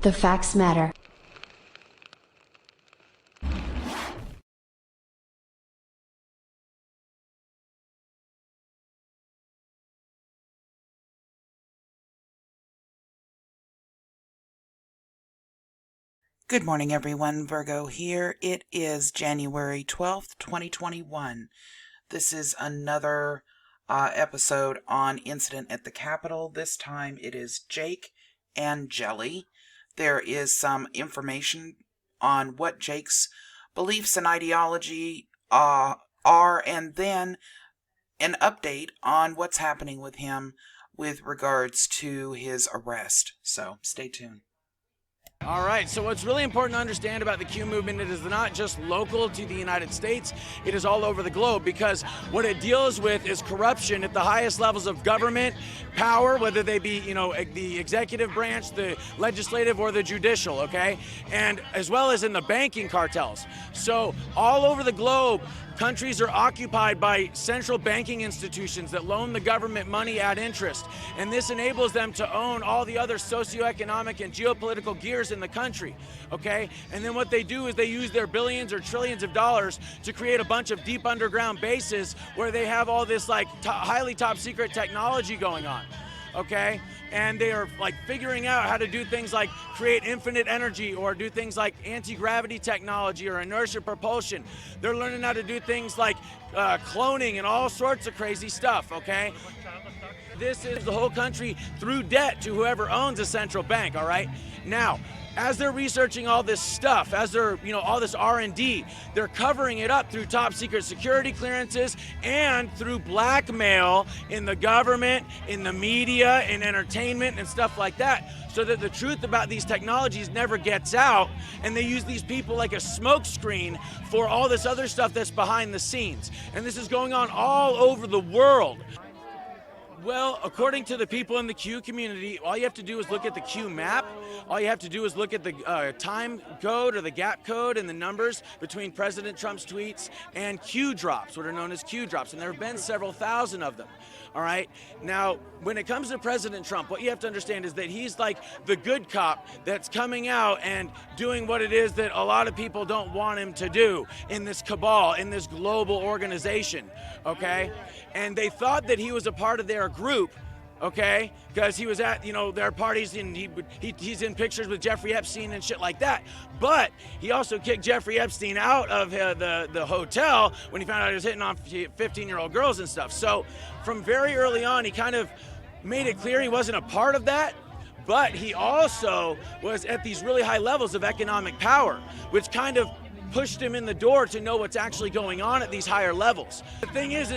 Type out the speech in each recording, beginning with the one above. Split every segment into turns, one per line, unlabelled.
The facts matter.
Good morning, everyone. Virgo here. It is January 12th, 2021. This is another episode on Incident at the Capitol. This time it is Jake and Angeli. There is some information on what Jake's beliefs and ideology are, and then an update on what's happening with him with regards to his arrest. So stay tuned.
All right, so what's really important to understand about the Q movement, it is not just local to the United States, it is all over the globe, because what it deals with is corruption at the highest levels of government power, whether they be, the executive branch, the legislative, or the judicial, okay? And as well as in the banking cartels. So all over the globe, countries are occupied by central banking institutions that loan the government money at interest. And this enables them to own all the other socioeconomic and geopolitical gears in the country, okay? And then what they do is they use their billions or trillions of dollars to create a bunch of deep underground bases where they have all this highly top secret technology going on, okay? And they are figuring out how to do things like create infinite energy or do things like anti-gravity technology or inertia propulsion. They're learning how to do things like cloning and all sorts of crazy stuff, okay? This is the whole country through debt to whoever owns a central bank, all right? Now, as they're researching all this stuff, as they're, all this R&D, they're covering it up through top secret security clearances and through blackmail in the government, in the media, in entertainment and stuff like that, so that the truth about these technologies never gets out, and they use these people like a smokescreen for all this other stuff that's behind the scenes. And this is going on all over the world. Well, according to the people in the Q community, all you have to do is look at the Q map. All you have to do is look at the time code or the gap code and the numbers between President Trump's tweets and Q drops, what are known as Q drops. And there have been several thousand of them. All right. Now, when it comes to President Trump, what you have to understand is that he's like the good cop that's coming out and doing what it is that a lot of people don't want him to do in this cabal, in this global organization. Okay. And they thought that he was a part of their group, okay, because he was at, their parties and he's in pictures with Jeffrey Epstein and shit like that. But he also kicked Jeffrey Epstein out of the hotel when he found out he was hitting on 15-year-old girls and stuff. So from very early on, he kind of made it clear he wasn't a part of that. But he also was at these really high levels of economic power, which kind of pushed him in the door to know what's actually going on at these higher levels. The thing is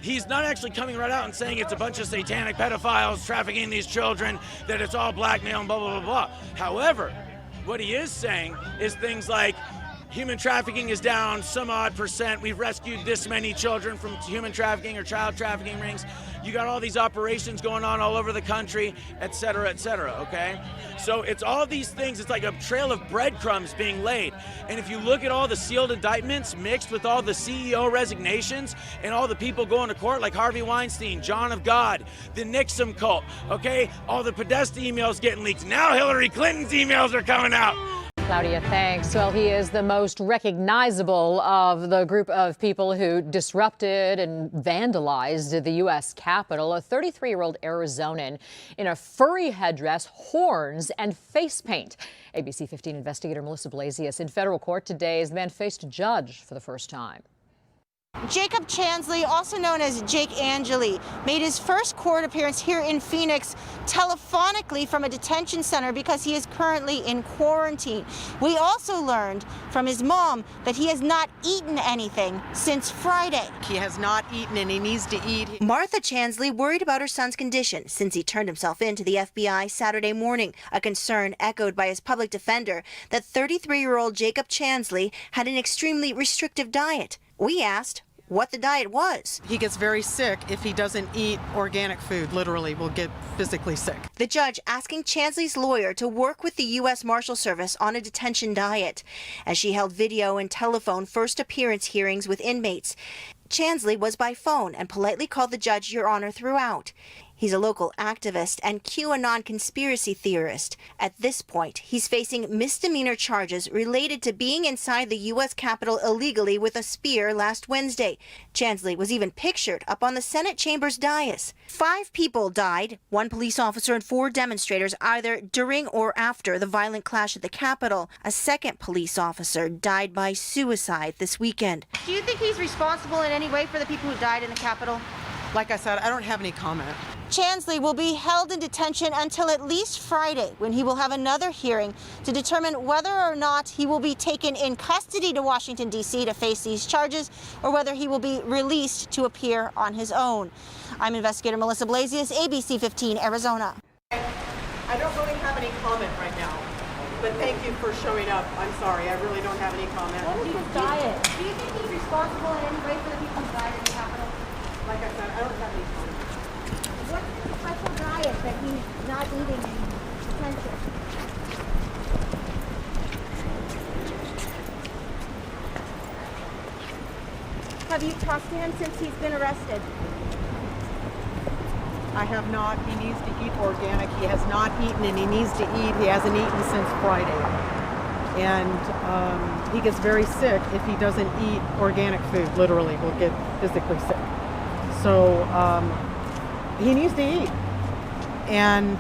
he's not actually coming right out and saying it's a bunch of satanic pedophiles trafficking these children, that it's all blackmail and blah, blah, blah, blah. However, what he is saying is things like human trafficking is down some odd percent. We've rescued this many children from human trafficking or child trafficking rings. You got all these operations going on all over the country, et cetera, okay? So it's all these things. It's like a trail of breadcrumbs being laid. And if you look at all the sealed indictments mixed with all the CEO resignations and all the people going to court like Harvey Weinstein, John of God, the Nixon cult, okay? All the Podesta emails getting leaked. Now Hillary Clinton's emails are coming out.
Claudia, thanks. Well, he is the most recognizable of the group of people who disrupted and vandalized the U.S. Capitol. A 33-year-old Arizonan in a furry headdress, horns, and face paint. ABC 15 investigator Melissa Blasius in federal court today as the man faced a judge for the first time.
Jacob Chansley, also known as Jake Angeli, made his first court appearance here in Phoenix telephonically from a detention center because he is currently in quarantine. We also learned from his mom that he has not eaten anything since Friday.
He has not eaten and he needs to eat.
Martha Chansley worried about her son's condition since he turned himself in to the FBI Saturday morning, a concern echoed by his public defender that 33-year-old Jacob Chansley had an extremely restrictive diet. We asked what the diet was.
He gets very sick if he doesn't eat organic food, literally will get physically sick.
The judge asking Chansley's lawyer to work with the U.S. Marshal Service on a detention diet. As she held video and telephone first appearance hearings with inmates, Chansley was by phone and politely called the judge Your Honor throughout. He's a local activist and QAnon conspiracy theorist. At this point, he's facing misdemeanor charges related to being inside the U.S. Capitol illegally with a spear last Wednesday. Chansley was even pictured up on the Senate chamber's dais. 5 people died, 1 police officer and 4 demonstrators either during or after the violent clash at the Capitol. A second police officer died by suicide this weekend. Do you think he's responsible in any way for the people who died in the Capitol?
Like I said, I don't have any comment.
Chansley will be held in detention until at least Friday, when he will have another hearing to determine whether or not he will be taken in custody to Washington, D.C. to face these charges, or whether he will be released to appear on his own. I'm investigator Melissa Blasius, ABC 15, Arizona.
I don't really have any comment right now, but thank you for showing up. I'm sorry, I really don't have any comment.
What is his diet? Do you think he's responsible in any way for the people who died in the Capitol?
Like I said, I don't have any comment.
What's the special diet that he's not eating in detention? Have you talked to him since he's been arrested?
I have not. He needs to eat organic. He has not eaten and he needs to eat. He hasn't eaten since Friday. And he gets very sick if he doesn't eat organic food. Literally, he'll get physically sick. So he needs to eat. And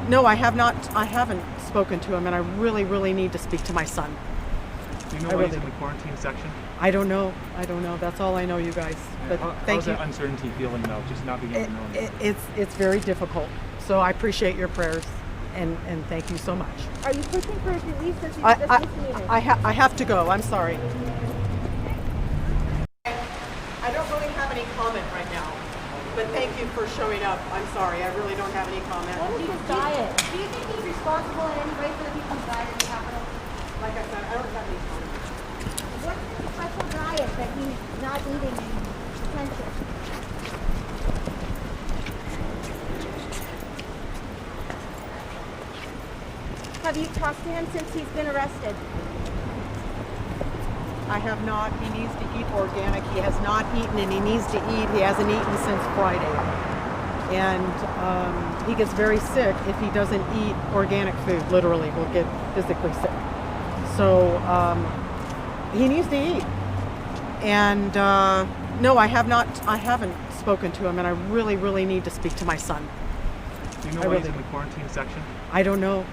no, I haven't spoken to him, and I really need to speak to my son.
Do you know why he's in the quarantine section?
I don't know. That's all I know, you guys. But thank
how's
you.
that uncertainty feeling though, just not being able to know?
It's very difficult. So I appreciate your prayers, and thank you so much.
Are you pushing for his release since he's just misdemeanor?
I have to go. I'm sorry. I don't really have any comment right now, but thank you for showing up. I'm sorry. I really don't have any comment.
What is his diet? Do you think he's responsible in any way for the people who died in the Capitol?
Like I said, I don't have any comment.
What's the special diet that he's not eating in detention? Have you talked to him since he's been arrested?
I have not. He needs to eat organic. He has not eaten and he needs to eat. He hasn't eaten since Friday. And he gets very sick if he doesn't eat organic food. Literally, he'll get physically sick. So he needs to eat. And no, I haven't spoken to him, and I really need to speak to my son.
Do you know why he's in the quarantine section?
I don't know.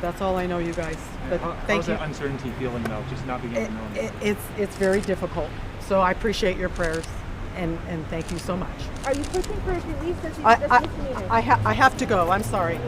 That's all I know, you guys. But thank
how's
you.
that uncertainty feeling though, just not being able to know?
It's very difficult. So I appreciate your prayers, and thank you so much.
Are you pushing for his release since he's just misdemeanor?
I have to go. I'm sorry.